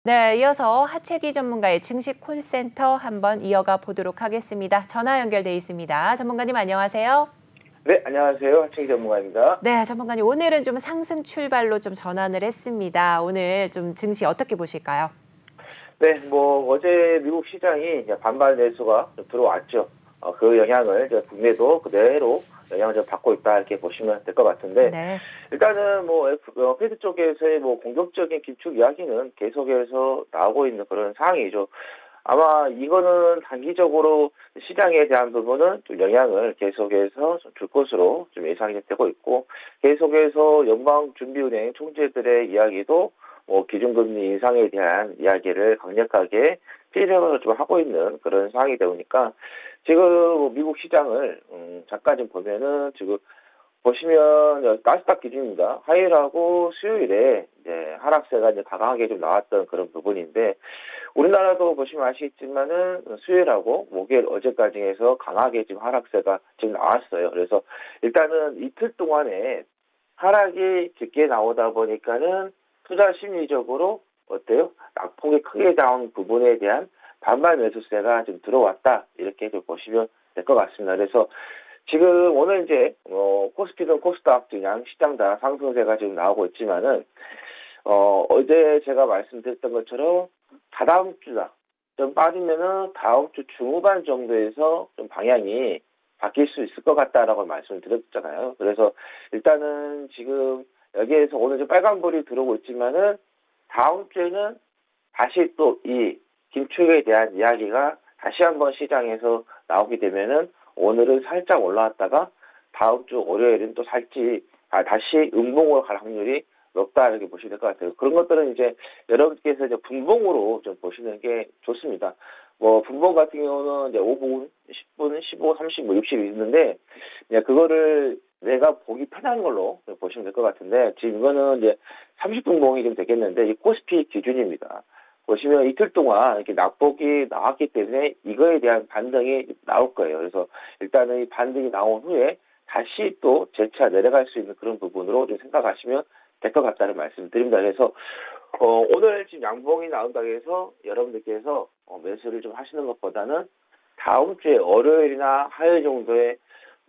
네, 이어서 하채기 전문가의 증시 콜센터 한번 이어가 보도록 하겠습니다. 전화 연결돼 있습니다. 전문가님 안녕하세요. 네, 안녕하세요. 하채기 전문가입니다. 네, 전문가님 오늘은 좀 상승 출발로 좀 전환을 했습니다. 오늘 좀 증시 어떻게 보실까요? 네, 어제 미국 시장이 이제 반발 매수가 좀 들어왔죠. 그 영향을 이제 국내도 그대로 영향을 좀 받고 있다 이렇게 보시면 될 것 같은데, 네. 일단은 페드 쪽에서의 공격적인 긴축 이야기는 계속해서 나오고 있는 그런 상황이죠. 아마 이거는 단기적으로 시장에 대한 부분은 좀 영향을 계속해서 줄 것으로 좀 예상이 되고 있고, 계속해서 연방준비은행 총재들의 이야기도 기준금리 인상에 대한 이야기를 강력하게 피력을 좀 하고 있는 그런 상황이다 보니까 지금 미국 시장을 잠깐 좀 보면은 지금 보시면 나스닥 기준입니다. 화요일하고 수요일에 이제 하락세가 이제 강하게 좀 나왔던 그런 부분인데, 우리나라도 보시면 아시겠지만은 수요일하고 목요일 어제까지 해서 강하게 지금 하락세가 지금 나왔어요. 그래서 일단은 이틀 동안에 하락이 깊게 나오다 보니까는 투자 심리적으로 어때요? 낙폭이 크게 나온 부분에 대한 반발 매수세가 좀 들어왔다 이렇게 좀 보시면 될 것 같습니다. 그래서 지금 오늘 이제 코스피든 코스닥 등 양시장 다 상승세가 지금 나오고 있지만은 어제 제가 말씀드렸던 것처럼 다다음 주다 좀 빠지면은 다음 주 중후반 정도에서 좀 방향이 바뀔 수 있을 것 같다라고 말씀을 드렸잖아요. 그래서 일단은 지금 여기에서 오늘 좀 빨간불이 들어오고 있지만은 다음 주에는 다시 또 이 긴축에 대한 이야기가 다시 한번 시장에서 나오게 되면은 오늘은 살짝 올라왔다가 다음 주 월요일은 또 다시 음봉으로 갈 확률이 높다 이렇게 보시면 될 것 같아요. 그런 것들은 이제 여러분께서 이제 분봉으로 좀 보시는 게 좋습니다. 분봉 같은 경우는 이제 5분, 10분, 15, 30, 60 있는데 이제 그거를 내가 보기 편한 걸로 보시면 될 것 같은데, 지금 이거는 이제 30분 봉이 좀 되겠는데 이 코스피 기준입니다. 보시면 이틀 동안 이렇게 낙폭이 나왔기 때문에 이거에 대한 반등이 나올 거예요. 그래서 일단은 이 반등이 나온 후에 다시 또 재차 내려갈 수 있는 그런 부분으로 좀 생각하시면 될 것 같다는 말씀을 드립니다. 그래서 오늘 지금 양봉이 나온다고 해서 여러분들께서 매수를 좀 하시는 것보다는 다음 주에 월요일이나 화요일 정도에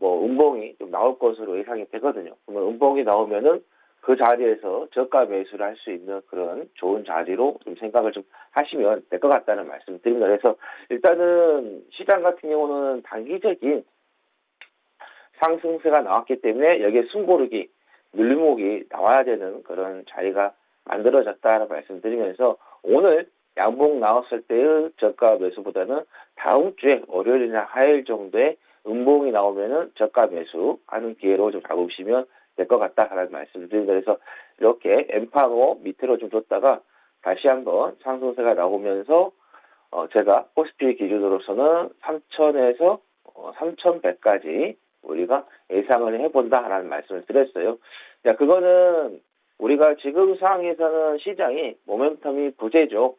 음봉이 좀 나올 것으로 예상이 되거든요. 그러면 음봉이 나오면은 그 자리에서 저가 매수를 할 수 있는 그런 좋은 자리로 좀 생각을 좀 하시면 될 것 같다는 말씀을 드립니다. 그래서 일단은 시장 같은 경우는 단기적인 상승세가 나왔기 때문에 여기에 숨고르기, 눌림목이 나와야 되는 그런 자리가 만들어졌다는 말씀드리면서, 오늘 양봉 나왔을 때의 저가 매수보다는 다음 주에 월요일이나 화요일 정도에 음봉이 나오면은 저가 매수하는 기회로 좀 잡으시면 될 것 같다라는 말씀을 드립니다. 그래서 이렇게 엠파로 밑으로 좀 줬다가 다시 한번 상승세가 나오면서 제가 코스피 기준으로서는 3,000에서 3,100까지 우리가 예상을 해본다라는 말씀을 드렸어요. 자, 그거는 우리가 지금 상황에서는 시장이 모멘텀이 부재죠.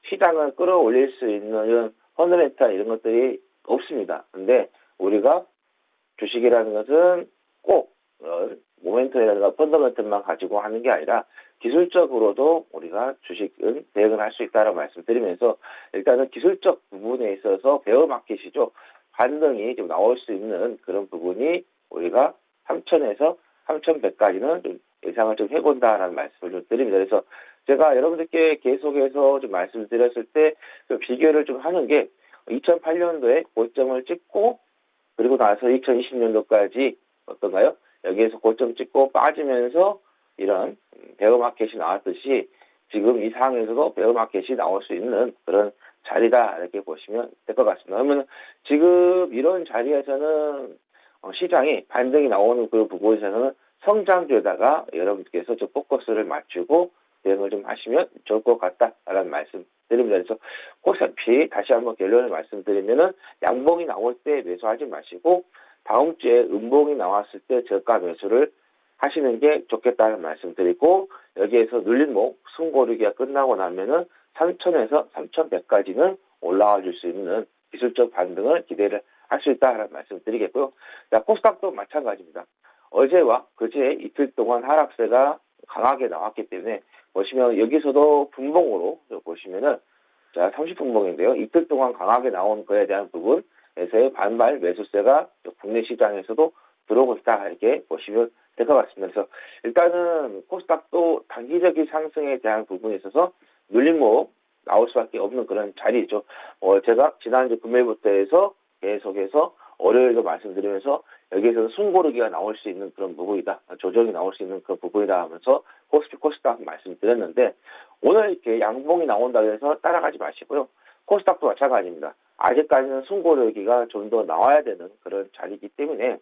시장을 끌어올릴 수 있는 이런 펀더멘탈 이런 것들이 없습니다. 근데 우리가 주식이라는 것은 꼭 모멘텀이라든가 펀더멘털만 가지고 하는 게 아니라 기술적으로도 우리가 주식은 대응을 할 수 있다는 말씀드리면서, 일단은 기술적 부분에 있어서 베어마켓이죠. 반등이 좀 나올 수 있는 그런 부분이 우리가 3,000에서 3,100까지는 좀 예상을 좀 해본다라는 말씀을 좀 드립니다. 그래서 제가 여러분들께 계속해서 좀 말씀을 드렸을 때 그 비교를 좀 하는 게 2008년도에 고점을 찍고 그리고 나서 2020년도까지 어떤가요? 여기에서 고점 찍고 빠지면서 이런 베어마켓이 나왔듯이 지금 이 상황에서도 베어마켓이 나올 수 있는 그런 자리다 이렇게 보시면 될 것 같습니다. 그러면 지금 이런 자리에서는 시장이 반등이 나오는 그 부분에서는 성장주에다가 여러분께서 좀 포커스를 맞추고 대응을 좀 하시면 좋을 것 같다라는 말씀 드립니다. 그래서 코스피 다시 한번 결론을 말씀드리면은 양봉이 나올 때 매수하지 마시고 다음 주에 음봉이 나왔을 때 저가 매수를 하시는 게 좋겠다는 말씀 드리고, 여기에서 눌림목 숨고르기가 끝나고 나면은 3,000에서 3,100까지는 올라와 줄 수 있는 기술적 반등을 기대를 할 수 있다는 말씀 드리겠고요. 자, 코스닥도 마찬가지입니다. 어제와 그제 이틀 동안 하락세가 강하게 나왔기 때문에 보시면 여기서도 분봉으로 보시면은 자 30분봉인데요. 이틀 동안 강하게 나온 거에 대한 부분에서의 반발 매수세가 국내 시장에서도 들어오고 있다 이렇게 보시면 될 것 같습니다. 그래서 일단은 코스닥도 단기적인 상승에 대한 부분에 있어서 눌림목 나올 수밖에 없는 그런 자리죠. 제가 지난주 금요일부터 해서 계속해서 월요일도 말씀드리면서 여기에서 숨고르기가 나올 수 있는 그런 부분이다. 조정이 나올 수 있는 그런 부분이다 하면서 코스닥 말씀드렸는데 오늘 이렇게 양봉이 나온다고 해서 따라가지 마시고요. 코스닥도 마찬가지입니다. 아직까지는 숨고르기가 좀 더 나와야 되는 그런 자리이기 때문에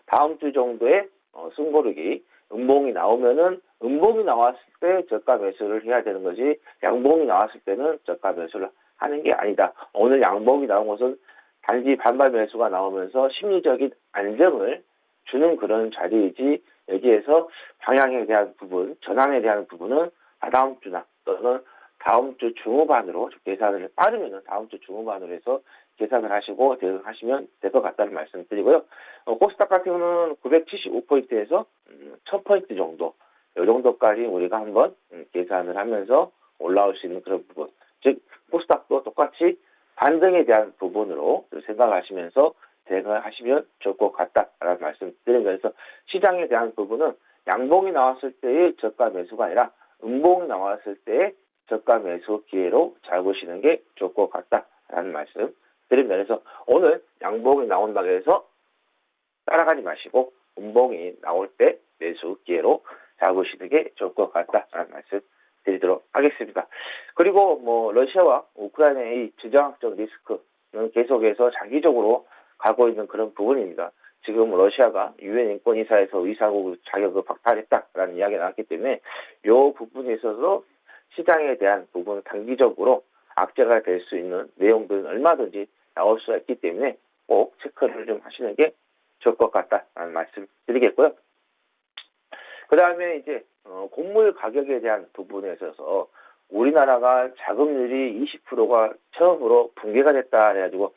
다음 주 정도에 숨고르기 음봉이 나오면은 음봉이 나왔을 때 저가 매수를 해야 되는 거지 양봉이 나왔을 때는 저가 매수를 하는 게 아니다. 오늘 양봉이 나온 것은 단지 반발 매수가 나오면서 심리적인 안정을 주는 그런 자리이지 여기에서 방향에 대한 부분, 전환에 대한 부분은 다다음 주나 또는 다음 주 중후반으로 계산을 빠르면은 다음 주 중후반으로 해서 계산을 하시고 대응하시면 될 것 같다는 말씀 드리고요. 코스닥 같은 경우는 975포인트에서 1000포인트 정도, 이 정도까지 우리가 한번 계산을 하면서 올라올 수 있는 그런 부분. 즉, 코스닥도 똑같이 반등에 대한 부분으로 생각하시면서 대응을 하시면 좋을 것 같다라는 말씀 드립니다. 그래서 시장에 대한 부분은 양봉이 나왔을 때의 저가 매수가 아니라 음봉이 나왔을 때의 저가 매수 기회로 잡으시는 게 좋을 것 같다라는 말씀 드립니다. 그래서 오늘 양봉이 나온다고 해서 따라가지 마시고 음봉이 나올 때 매수 기회로 잡으시는 게 좋을 것 같다라는 말씀 드리도록 하겠습니다. 그리고 러시아와 우크라이나의 지정학적 리스크는 계속해서 장기적으로 가고 있는 그런 부분입니다. 지금 러시아가 유엔 인권이사에서 의사국 자격을 박탈했다라는 이야기가 나왔기 때문에 이 부분에 있어서 시장에 대한 부분은 단기적으로 악재가 될 수 있는 내용들은 얼마든지 나올 수가 있기 때문에 꼭 체크를 좀 하시는 게 좋을 것 같다라는 말씀 드리겠고요. 그 다음에 이제 곡물 가격에 대한 부분에 있어서 우리나라가 자금률이 20%가 처음으로 붕괴가 됐다 해가지고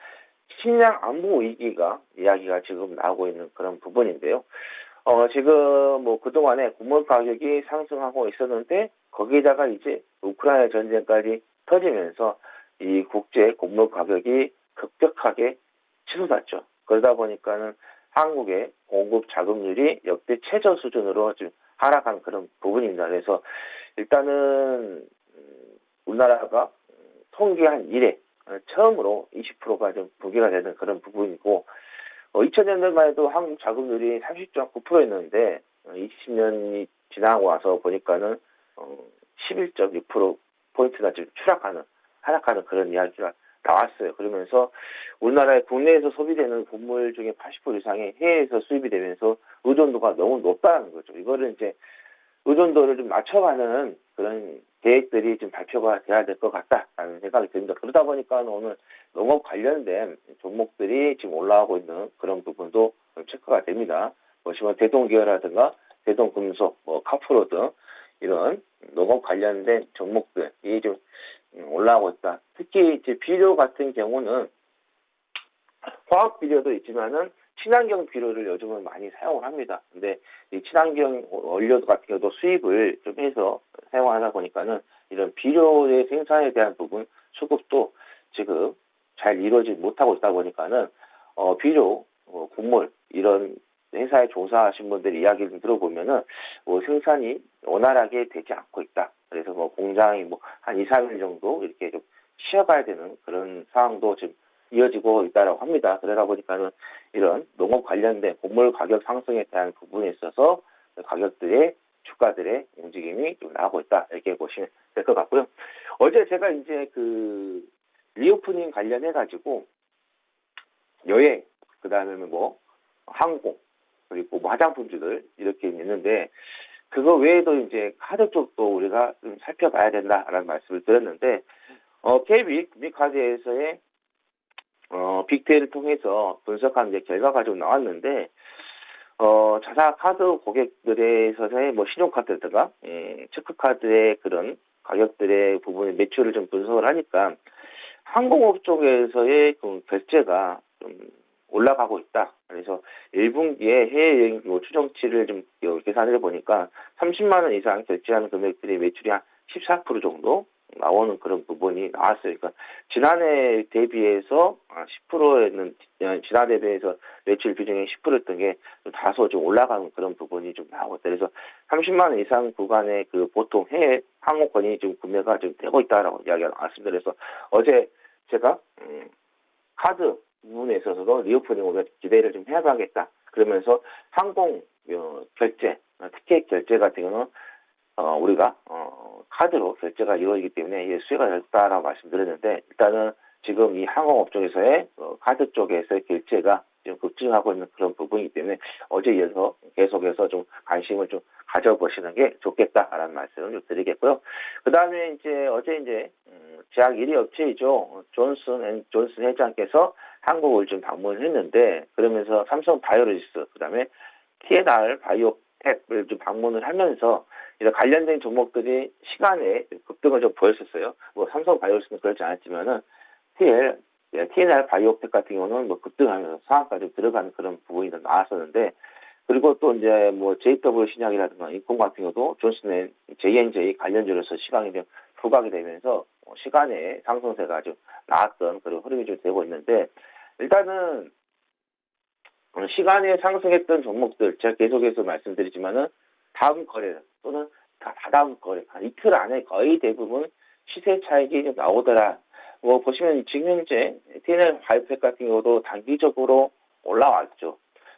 식량 안보 위기가 이야기가 지금 나오고 있는 그런 부분인데요. 지금 그동안에 곡물 가격이 상승하고 있었는데 거기에다가 이제 우크라이나 전쟁까지 터지면서 이 국제 곡물 가격이 급격하게 치솟았죠. 그러다 보니까는 한국의 공급 자금률이 역대 최저 수준으로 지금 하락한 그런 부분입니다. 그래서 일단은 우리나라가 통계한 이래 처음으로 20%가 좀 붕괴가 되는 그런 부분이고 2000년대만 해도 한국 자금률이 30.9%였는데 20년이 지나고 와서 보니까는 11.6%포인트나 지금 하락하는 그런 이야기가 나왔어요. 그러면서 우리나라의 국내에서 소비되는 곡물 중에 80% 이상이 해외에서 수입이 되면서 의존도가 너무 높다는 거죠. 이거를 이제 의존도를 좀 낮춰가는 그런 계획들이 좀 발표가 돼야 될 것 같다라는 생각이 듭니다. 그러다 보니까 오늘 농업 관련된 종목들이 지금 올라오고 있는 그런 부분도 좀 체크가 됩니다. 보시면 대동기어라든가 대동금속, 카프로 등 이런 농업 관련된 종목들이 좀 올라오고 있다. 특히 이제 비료 같은 경우는 화학 비료도 있지만은 친환경 비료를 요즘은 많이 사용을 합니다. 근데 이 친환경 원료 같은 경우도 수입을 좀 해서 사용하다 보니까는 이런 비료의 생산에 대한 부분 수급도 지금 잘 이루어지지 못하고 있다 보니까는 비료, 곡물 이런 회사에 종사하신 분들의 이야기를 들어보면은 생산이 원활하게 되지 않고 있다. 그래서 공장이 한 2, 3일 정도 이렇게 좀 쉬어가야 되는 그런 상황도 지금 이어지고 있다라고 합니다. 그러다 보니까는 이런 농업 관련된 곡물 가격 상승에 대한 부분에 있어서 가격들의 주가들의 움직임이 좀 나오고 있다. 이렇게 보시면 될 것 같고요. 어제 제가 이제 리오프닝 관련해가지고 여행, 그 다음에 항공, 그리고 화장품주들 이렇게 있는데 그거 외에도 이제 카드 쪽도 우리가 좀 살펴봐야 된다라는 말씀을 드렸는데 KB 국민카드에서의 빅데이터를 통해서 분석한 이제 결과가 좀 나왔는데 자사 카드 고객들에서의 신용카드든가 체크카드의 그런 가격들의 부분의 매출을 좀 분석을 하니까 항공업 쪽에서의 결제가 좀 올라가고 있다. 그래서 1분기에 해외여행 추정치를 좀 계산해 보니까 30만 원 이상 결제하는 금액들이 매출이 한 14% 정도 나오는 그런 부분이 나왔어요. 그러니까 지난해 대비해서 10%는 지난해 대비해서 매출 비중이 10%였던 게 다소 좀 올라가는 그런 부분이 좀 나오고 있다. 그래서 30만 원 이상 구간의 그 보통 해외 항공권이 좀 구매가 좀 되고 있다라고 이야기가 나왔습니다. 그래서 어제 제가 카드 부분에 있어서도 리오프닝으로 기대를 좀 해봐야겠다. 그러면서 항공 결제, 티켓 결제 같은 경우는 우리가 카드로 결제가 이루어지기 때문에 이게 수혜가 됐다라고 말씀드렸는데, 일단은 지금 이 항공업종에서의 카드 쪽에서의 결제가 지금 급증하고 있는 그런 부분이기 때문에 어제 이어서 계속해서 좀 관심을 좀 가져보시는 게 좋겠다라는 말씀을 좀 드리겠고요. 그 다음에 어제 제약 1위 업체이죠. 존슨 회장께서 한국을 좀 방문했는데, 그러면서 삼성 바이오로지스, 그 다음에 TNR 바이오텍을 좀 방문을 하면서 이런 관련된 종목들이 시간에 급등을 좀 보였었어요. 뭐 삼성 바이오로지스는 그렇지 않았지만은 TNR 바이오텍 같은 경우는 뭐 급등하면서 상한가좀 들어가는 그런 부분이 나왔었는데, 그리고 또 뭐 JW 신약이라든가 인콘 같은 경우도 존슨 J&J 관련주로서 시간이 좀 부각이 되면서 시간에 상승세가 좀 나왔던 그런 흐름이 좀 되고 있는데, 일단은 시간에 상승했던 종목들 제가 계속해서 말씀드리지만은 다음 거래 또는 다다음 거래 한 이틀 안에 거의 대부분 시세 차익이 좀 나오더라. 뭐 보시면 지금 현재 TNL 바이오텍 같은 경우도 단기적으로 올라왔죠.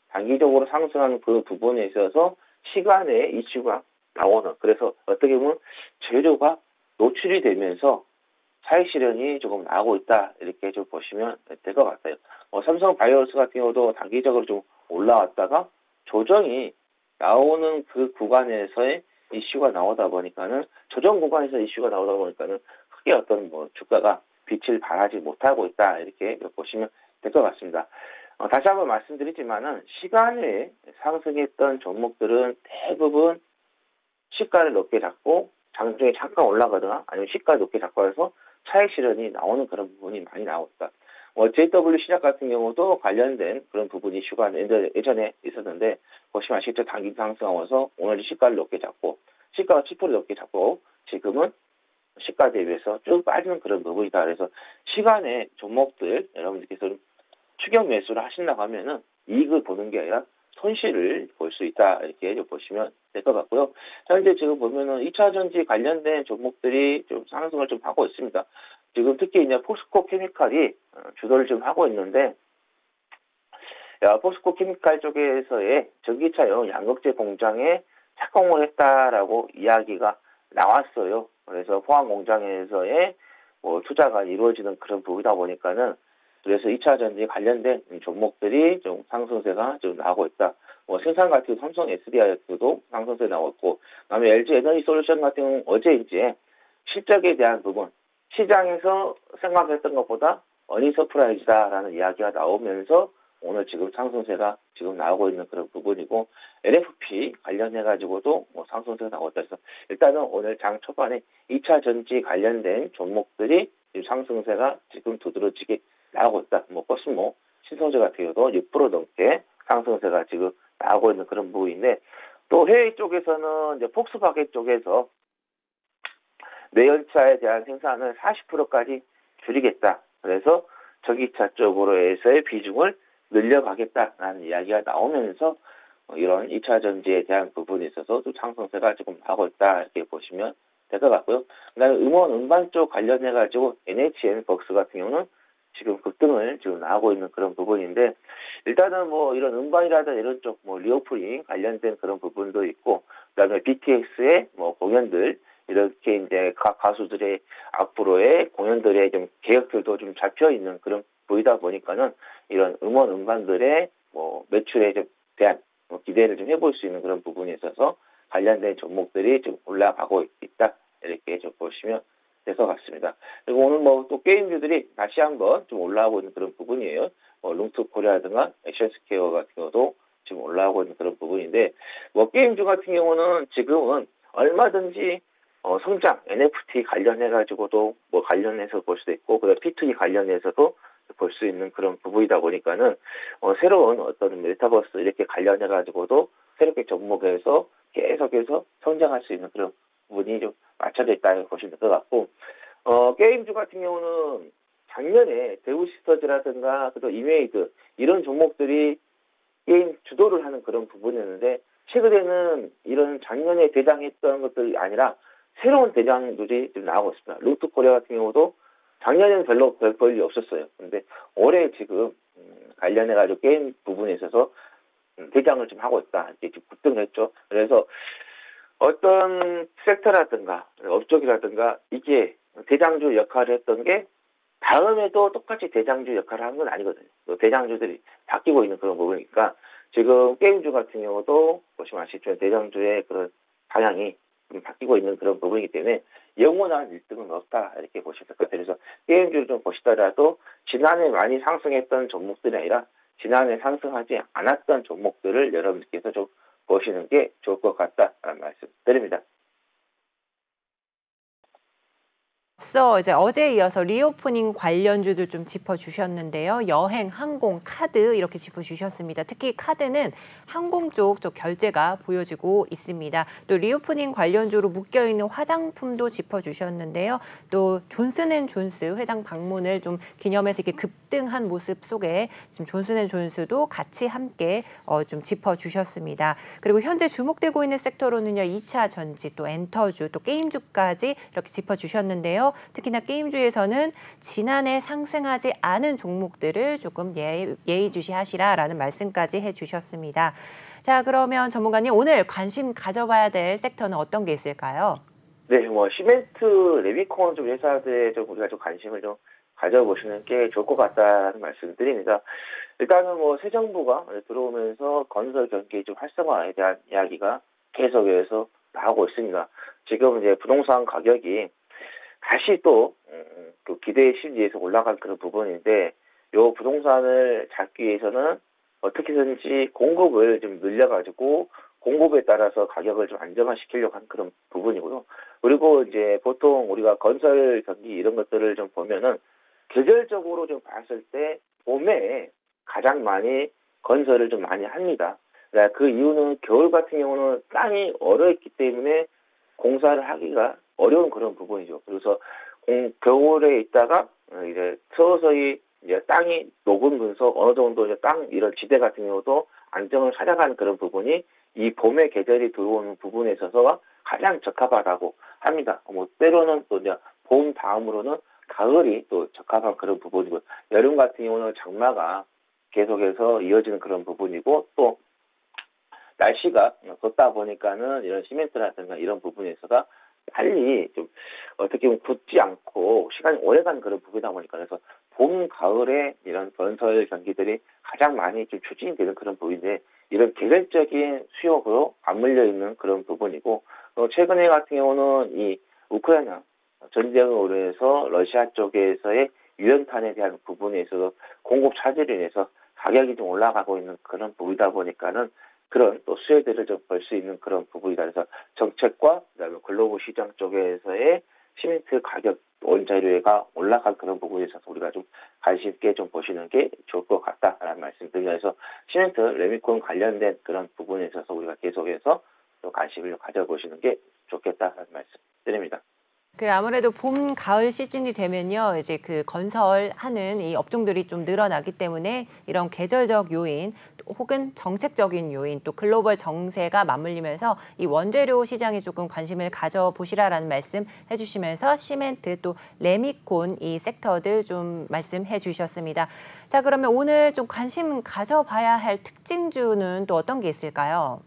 단기적으로 상승하는 그 부분에 있어서 시간에 이슈가 나오는, 그래서 어떻게 보면 재료가 노출이 되면서 차익 실현이 조금 나오고 있다, 이렇게 좀 보시면 될 것 같아요. 삼성 바이오로스 같은 경우도 단기적으로 좀 올라왔다가 조정이 나오는 그 구간에서의 이슈가 나오다 보니까는, 조정 구간에서 이슈가 나오다 보니까는 크게 어떤 뭐 주가가 빛을 발하지 못하고 있다, 이렇게 보시면 될 것 같습니다. 다시 한번 말씀드리지만은 시간에 상승했던 종목들은 대부분 시가를 높게 잡고 장중에 잠깐 올라가거나 아니면 시가를 높게 잡고 해서 차익 실현이 나오는 그런 부분이 많이 나오고 있다. JW 시작 같은 경우도 관련된 그런 부분이 이슈가 예전에 있었는데, 보시면 아시겠죠? 단기 상승하면서 오늘 시가를 높게 잡고 시가가 10% 높게 잡고 지금은 시가 대비해서 쭉 빠지는 그런 부분이다. 그래서 시간에 종목들 여러분들께서 추격 매수를 하신다고 하면은 이익을 보는 게 아니라 손실을 볼 수 있다, 이렇게 보시면 될 것 같고요. 현재 지금 보면은 2차 전지 관련된 종목들이 좀 상승을 좀 하고 있습니다. 지금 특히 포스코 케미칼이 주도를 좀 하고 있는데, 포스코 케미칼 쪽에서의 전기차용 양극재 공장에 착공을 했다라고 이야기가 나왔어요. 그래서 포항 공장에서의 투자가 이루어지는 그런 부분이다 보니까는, 그래서 2차 전지 관련된 종목들이 좀 상승세가 좀 나오고 있다. 생산 같은 삼성 SDI도 상승세 나오고 있고, 그다음에 LG 에너지 솔루션 같은 경우는 어제 실적에 대한 부분, 시장에서 생각했던 것보다 어닝 서프라이즈다라는 이야기가 나오면서 오늘 지금 상승세가 지금 나오고 있는 그런 부분이고, NFP 관련해가지고도 상승세가 나오고 있다. 그래서 일단은 오늘 장 초반에 2차 전지 관련된 종목들이 지금 상승세가 지금 두드러지게 나오고 있다. 코스모, 신성재 같은 경우도 6% 넘게 상승세가 지금 나오고 있는 그런 부분인데, 또 해외 쪽에서는 폭스바겐 쪽에서 내연차에 대한 생산을 40%까지 줄이겠다. 그래서 전기차 쪽으로에서의 비중을 늘려가겠다라는 이야기가 나오면서 이런 2차 전지에 대한 부분에 있어서 또 상승세가 조금 나오고 있다, 이렇게 보시면 될 것 같고요. 그다음에 음원 음반 쪽 관련해가지고 NHN 벅스 같은 경우는 지금 급등을 지금 나오고 있는 그런 부분인데, 일단은 이런 음반이라든 이런 쪽 리오프닝 관련된 그런 부분도 있고, 그다음에 BTS의 공연들, 이렇게 각 가수들의 앞으로의 공연들의 좀 계획들도 좀 잡혀 있는 그런 보이다 보니까는 이런 음원 음반들의 매출에 대한 기대를 좀 해볼 수 있는 그런 부분에 있어서 관련된 종목들이 좀 올라가고 있다, 이렇게 좀 보시면 될 것 같습니다. 그리고 오늘 또 게임주들이 다시 한번 좀 올라오고 있는 그런 부분이에요. 룽투 코리아든가 액션스퀘어 같은 경우도 지금 올라오고 있는 그런 부분인데, 게임주 같은 경우는 지금은 얼마든지 성장, NFT 관련해가지고도 관련해서 볼 수도 있고, 그다음 P2E 관련해서도 볼 수 있는 그런 부분이다 보니까는 새로운 어떤 메타버스 이렇게 관련해 가지고도 새롭게 접목해서 계속해서 성장할 수 있는 그런 부분이 좀 맞춰져 있다고 보시면 될 것 같고, 게임주 같은 경우는 작년에 데우시스터즈라든가 또 이메이드 이런 종목들이 게임 주도를 하는 그런 부분이었는데, 최근에는 이런 작년에 대장했던 것들이 아니라 새로운 대장들이 좀 나오고 있습니다. 루트코리아 같은 경우도 작년에는 별로 별 볼일이 없었어요. 근데 올해 지금 관련해가지고 게임 부분에 있어서 대장을 좀 하고 있다. 이렇게 좀 급등했죠. 그래서 어떤 섹터라든가 업종이라든가 이게 대장주 역할을 했던 게 다음에도 똑같이 대장주 역할을 하는 건 아니거든요. 또 대장주들이 바뀌고 있는 그런 부분이니까 지금 게임주 같은 경우도 보시면 아시겠지만 대장주의 그런 방향이 좀 바뀌고 있는 그런 부분이기 때문에 영원한 1등은 없다 이렇게 보시면 될 것 같아요. 그래서 게임주를 좀 보시더라도 지난해 많이 상승했던 종목들이 아니라 지난해 상승하지 않았던 종목들을 여러분들께서 좀 보시는 게 좋을 것 같다라는 말씀 드립니다. 앞서 이제 어제에 이어서 리오프닝 관련주들 좀 짚어주셨는데요. 여행, 항공, 카드 이렇게 짚어주셨습니다. 특히 카드는 항공 쪽 결제가 보여지고 있습니다. 또 리오프닝 관련주로 묶여있는 화장품도 짚어주셨는데요. 또 존슨앤존스 회장 방문을 좀 기념해서 이렇게 급등한 모습 속에 지금 존슨앤존스도 같이 함께 좀 짚어주셨습니다. 그리고 현재 주목되고 있는 섹터로는요. 2차 전지, 또 엔터주, 또 게임주까지 이렇게 짚어주셨는데요. 특히나 게임주에서는 지난해 상승하지 않은 종목들을 조금 예의주시하시라라는 말씀까지 해주셨습니다. 자, 그러면 전문가님 오늘 관심 가져봐야 될 섹터는 어떤 게 있을까요? 네, 시멘트, 레미콘 좀 회사들에 좀 우리가 좀 관심을 좀 가져보시는 게 좋을 것 같다는 말씀을 드립니다. 일단은 새 정부가 들어오면서 건설 경기 좀 활성화에 대한 이야기가 계속해서 나오고 있습니다. 지금 이제 부동산 가격이 다시 또 그 기대의 심리에서 올라간 그런 부분인데, 요 부동산을 잡기 위해서는 어떻게든지 공급을 좀 늘려가지고 공급에 따라서 가격을 좀 안정화시키려고 한 그런 부분이고요. 그리고 이제 보통 우리가 건설 경기 이런 것들을 좀 보면은 계절적으로 좀 봤을 때 봄에 가장 많이 건설을 좀 많이 합니다. 그 이유는 겨울 같은 경우는 땅이 얼어있기 때문에 공사를 하기가 어려운 그런 부분이죠. 그래서 겨울에 있다가 이제 서서히 이제 땅이 녹으면서 어느 정도 이제 땅 이런 지대 같은 경우도 안정을 찾아가는 그런 부분이 이 봄의 계절이 들어오는 부분에 있어서 가장 적합하다고 합니다. 때로는 또 이제 봄 다음으로는 가을이 또 적합한 그런 부분이고, 여름 같은 경우는 장마가 계속해서 이어지는 그런 부분이고, 또 날씨가 덥다 보니까는 이런 시멘트라든가 이런 부분에 있어서 빨리 좀 어떻게 보면 굳지 않고 시간이 오래가는 그런 부분이다 보니까, 그래서 봄, 가을에 이런 건설 경기들이 가장 많이 좀 추진이 되는 그런 부분인데, 이런 계절적인 수요로 맞물려 있는 그런 부분이고, 최근에 같은 경우는 이 우크라이나 전쟁으로 해서 러시아 쪽에서의 유연탄에 대한 부분에 있어서 공급 차질로 인해서 가격이 좀 올라가고 있는 그런 부분이다 보니까는 그런 또 수혜들을 좀 볼 수 있는 그런 부분이다. 그래서 정책과 그다음에 글로벌 시장 쪽에서의 시멘트 가격 원자료가 올라간 그런 부분에 있어서 우리가 좀 관심 있게 좀 보시는 게 좋을 것 같다라는 말씀드리면서, 그래서 시멘트, 레미콘 관련된 그런 부분에 있어서 우리가 계속해서 또 관심을 가져보시는 게 좋겠다라는 말씀드립니다. 아무래도 봄, 가을 시즌이 되면요, 이제 그 건설하는 이 업종들이 좀 늘어나기 때문에 이런 계절적 요인 혹은 정책적인 요인, 또 글로벌 정세가 맞물리면서 이 원재료 시장에 조금 관심을 가져보시라라는 말씀 해주시면서 시멘트 또 레미콘 이 섹터들 좀 말씀해 주셨습니다. 자, 그러면 오늘 좀 관심 가져봐야 할 특징주는 또 어떤 게 있을까요?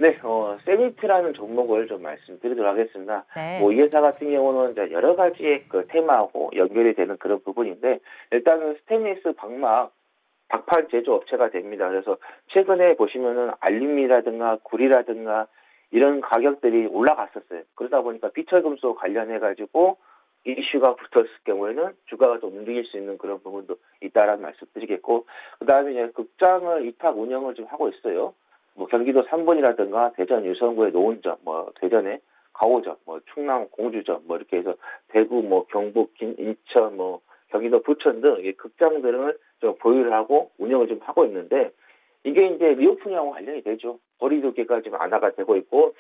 네, 세미트라는 종목을 좀 말씀드리도록 하겠습니다. 네. 이 회사 같은 경우는 이제 여러 가지의 그 테마하고 연결이 되는 그런 부분인데, 일단은 스테인리스 박판 제조 업체가 됩니다. 그래서 최근에 보시면은 알루미늄이라든가 구리라든가 이런 가격들이 올라갔었어요. 그러다 보니까 비철금속 관련해가지고 이슈가 붙었을 경우에는 주가가 좀 움직일 수 있는 그런 부분도 있다라는 말씀드리겠고, 그 다음에 이제 극장을 위탁 운영을 좀 하고 있어요. 경기도 삼본이라든가 대전 유성구의 노원점, 대전의 가오점, 충남 공주점, 이렇게 해서 대구, 경북, 인천, 경기도 부천 등 이 극장들을 좀 보유를 하고 운영을 좀 하고 있는데 이게 이제 리오프닝하고 관련이 되죠. 거리두기가 지금 완화가 되고 있고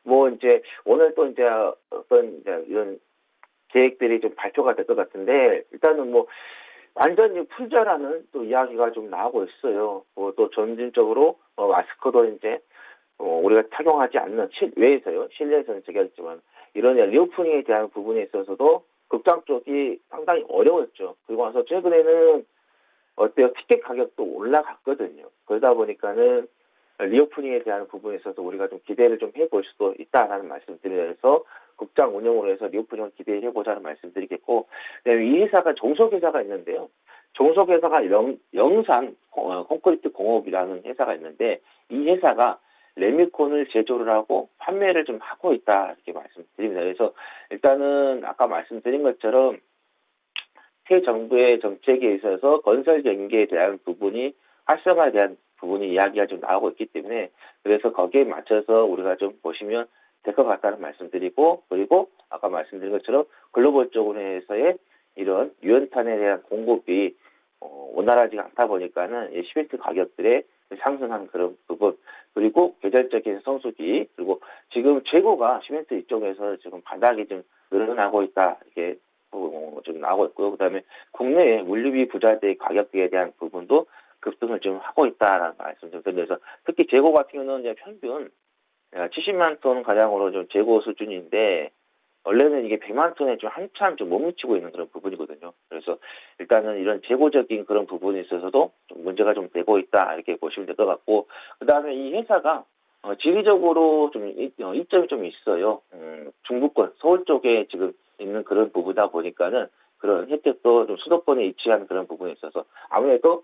뭐 이제 오늘 또 이제 어떤 이제 이런 계획들이 좀 발표가 될 것 같은데 일단은 뭐 완전히 풀자라는 또 이야기가 좀 나오고 있어요. 또 점진적으로 마스크도 이제 우리가 착용하지 않는 실외에서요. 실내에서는 제기했지만 이런 리오프닝에 대한 부분에 있어서도 극장 쪽이 상당히 어려웠죠. 그리고 나서 최근에는 어때요? 티켓 가격도 올라갔거든요. 그러다 보니까는 리오프닝에 대한 부분에 있어서 우리가 좀 기대를 좀 해볼 수도 있다라는 말씀드려서 극장 운영으로 해서 리오프닝을 기대해보자는 말씀드리겠고, 이 회사가 종속회사가 있는데요. 종속회사가 영산 콘크리트 공업이라는 회사가 있는데 이 회사가 레미콘을 제조를 하고 판매를 좀 하고 있다 이렇게 말씀드립니다. 그래서 일단은 아까 말씀드린 것처럼 새 정부의 정책에 있어서 건설 경기에 대한 부분이 활성화에 대한 부분이 이야기가 좀 나오고 있기 때문에 그래서 거기에 맞춰서 우리가 좀 보시면 될 것 같다는 말씀드리고 그리고 아까 말씀드린 것처럼 글로벌 쪽으로 해서의 이런 유연탄에 대한 공급이 원활하지 않다 보니까는 이 시멘트 가격들의 상승한 그런 부분 그리고 계절적인 성수기 그리고 지금 재고가 시멘트 이쪽에서 지금 바닥이 좀 늘어나고 있다 이렇게 좀 나오고 있고요. 그다음에 국내의 물류비 부자재의 가격에 대한 부분도 급등을 좀 하고 있다라는 말씀 좀 드려서 특히 재고 같은 경우는 이제 평균 70만 톤 가량으로 좀 재고 수준인데 원래는 이게 100만 톤에 좀 한참 좀 못 미치고 있는 그런 부분이거든요. 그래서 일단은 이런 재고적인 그런 부분에 있어서도 좀 문제가 좀 되고 있다 이렇게 보시면 될 것 같고 그다음에 이 회사가 지리적으로 좀 이점이 좀 있어요. 중부권 서울 쪽에 지금 있는 그런 부분이다 보니까는 그런 혜택도 좀 수도권에 위치한 그런 부분에 있어서 아무래도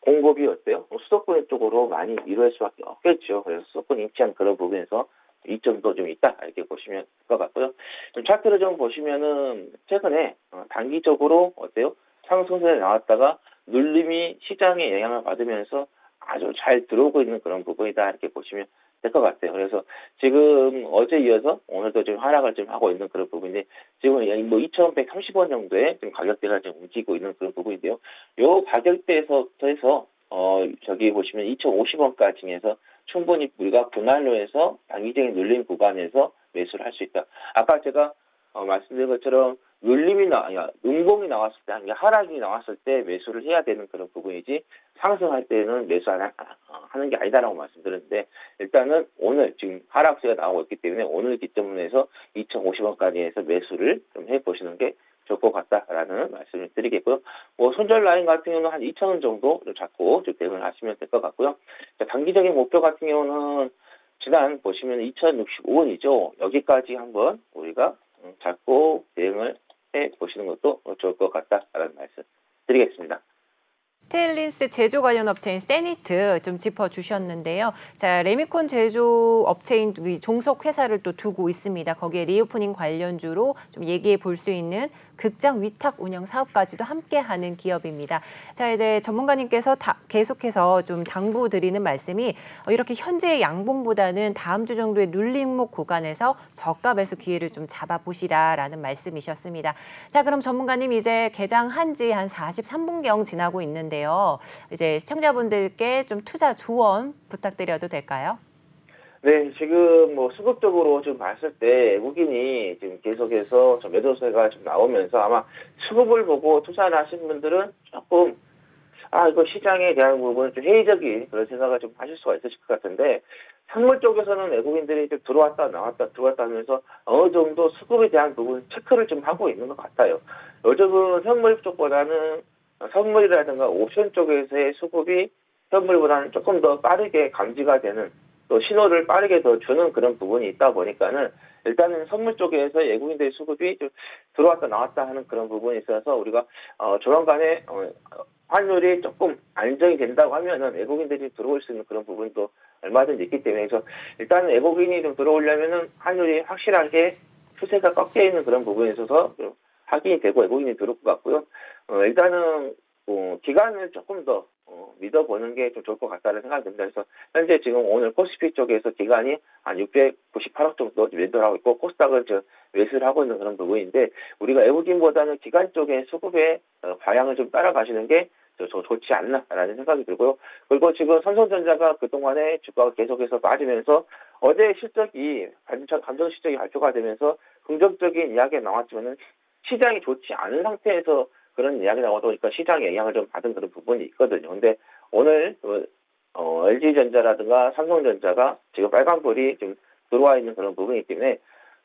공급이 어때요? 수도권 쪽으로 많이 이루어질 수밖에 없겠죠. 그래서 수도권에 위치한 그런 부분에서 이점도 좀 있다 이렇게 보시면 될 것 같고요. 좀 차트를 좀 보시면은 최근에 단기적으로 어때요? 상승세에 나왔다가 눌림이 시장에 영향을 받으면서 아주 잘 들어오고 있는 그런 부분이다 이렇게 보시면 될 것 같아요. 그래서 지금 어제 이어서 오늘도 좀 하락을 좀 하고 있는 그런 부분인데 지금 뭐 2,130원 정도의 좀 가격대가 좀 움직이고 있는 그런 부분인데요. 요 가격대에서부터 해서 저기 보시면 2,050원까지 해서 충분히 우리가 분할로 해서 단기적인 눌림 구간에서 매수를 할 수 있다. 아까 제가 말씀드린 것처럼 눌림이 음봉이 나왔을 때, 하락이 나왔을 때 매수를 해야 되는 그런 부분이지 상승할 때는 매수하는 게 아니다라고 말씀드렸는데 일단은 오늘 지금 하락세가 나오고 있기 때문에 오늘 기점으로 해서 2,050원까지 해서 매수를 좀 해보시는 게 좋을 것 같다라는 말씀을 드리겠고요. 뭐 손절 라인 같은 경우는 한 2,000원 정도 잡고 좀 대응을 하시면 될 것 같고요. 자, 단기적인 목표 같은 경우는 지난 보시면 2,065원이죠. 여기까지 한번 우리가 잡고 대응을 해 보시는 것도 좋을 것 같다라는 말씀 드리겠습니다. 스테인리스 제조 관련 업체인 세니트 좀 짚어주셨는데요. 자, 레미콘 제조 업체인 종속 회사를 또 두고 있습니다. 거기에 리오프닝 관련주로 좀 얘기해 볼 수 있는 극장 위탁 운영 사업까지도 함께하는 기업입니다. 자, 이제 전문가님께서 계속해서 좀 당부드리는 말씀이 이렇게 현재의 양봉보다는 다음 주 정도의 눌림목 구간에서 저가 매수 기회를 좀 잡아보시라라는 말씀이셨습니다. 자, 그럼 전문가님 이제 개장한 지 한 43분경 지나고 있는데요. 이제 시청자분들께 좀 투자 조언 부탁드려도 될까요? 네, 지금 뭐 수급적으로 좀 봤을 때 외국인이 지금 계속해서 좀 매도세가 좀 나오면서 아마 수급을 보고 투자를 하신 분들은 조금 이거 시장에 대한 부분은 좀 회의적인 그런 생각을 좀 하실 수가 있으실 것 같은데 선물 쪽에서는 외국인들이 좀 들어왔다 하면서 어느 정도 수급에 대한 부분 체크를 좀 하고 있는 것 같아요. 요즘은 선물 쪽보다는 선물이라든가 옵션 쪽에서의 수급이 현물보다는 조금 더 빠르게 감지가 되는 또 신호를 빠르게 더 주는 그런 부분이 있다 보니까는 일단은 선물 쪽에서 외국인들의 수급이 좀 들어왔다 나왔다 하는 그런 부분이 있어서 우리가 조만간에 환율이 조금 안정이 된다고 하면은 외국인들이 들어올 수 있는 그런 부분도 얼마든지 있기 때문에 그래서 일단은 외국인이 좀 들어오려면은 환율이 확실하게 추세가 꺾여 있는 그런 부분에 있어서 확인이 되고 외국인이 들어올 것 같고요. 일단은 기간을 조금 더 믿어보는 게 좀 좋을 것 같다는 생각이 듭니다. 그래서 현재 지금 오늘 코스피 쪽에서 기관이 한 698억 정도 매도를 하고 있고 코스닥은 지금 매수를 하고 있는 그런 부분인데 우리가 외국인보다는 기관 쪽의 수급의 방향을 좀 따라가시는 게 좋지 않나라는 생각이 들고요. 그리고 지금 삼성전자가 그동안에 주가가 계속해서 빠지면서 어제 실적이 감정 실적이 발표가 되면서 긍정적인 이야기가 나왔지만은 시장이 좋지 않은 상태에서 그런 이야기 나오다 보니까 시장에 영향을 좀 받은 그런 부분이 있거든요. 근데 오늘 LG전자라든가 삼성전자가 지금 빨간불이 좀 들어와 있는 그런 부분이기 때문에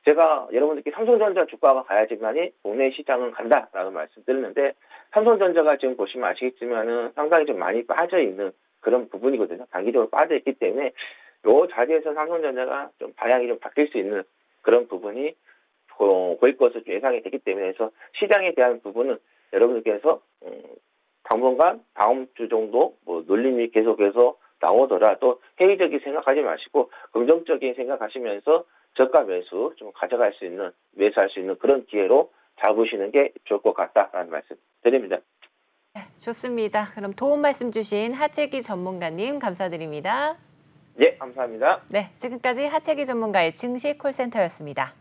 제가 여러분들께 삼성전자 주가가 가야지만이 국내 시장은 간다라는 말씀 드렸는데 삼성전자가 지금 보시면 아시겠지만은 상당히 좀 많이 빠져 있는 그런 부분이거든요. 단기적으로 빠져 있기 때문에 요 자리에서 삼성전자가 좀 방향이 좀 바뀔 수 있는 그런 부분이 보일 것으로 예상이 되기 때문에 해서 시장에 대한 부분은 여러분들께서 당분간 다음 주 정도 눌림이 계속해서 나오더라도 회의적인 생각하지 마시고 긍정적인 생각하시면서 저가 매수 좀 가져갈 수 있는 매수할 수 있는 그런 기회로 잡으시는 게 좋을 것 같다라는 말씀 드립니다. 좋습니다. 그럼 도움 말씀 주신 하채기 전문가님 감사드립니다. 네, 감사합니다. 네, 지금까지 하채기 전문가의 증시 콜센터였습니다.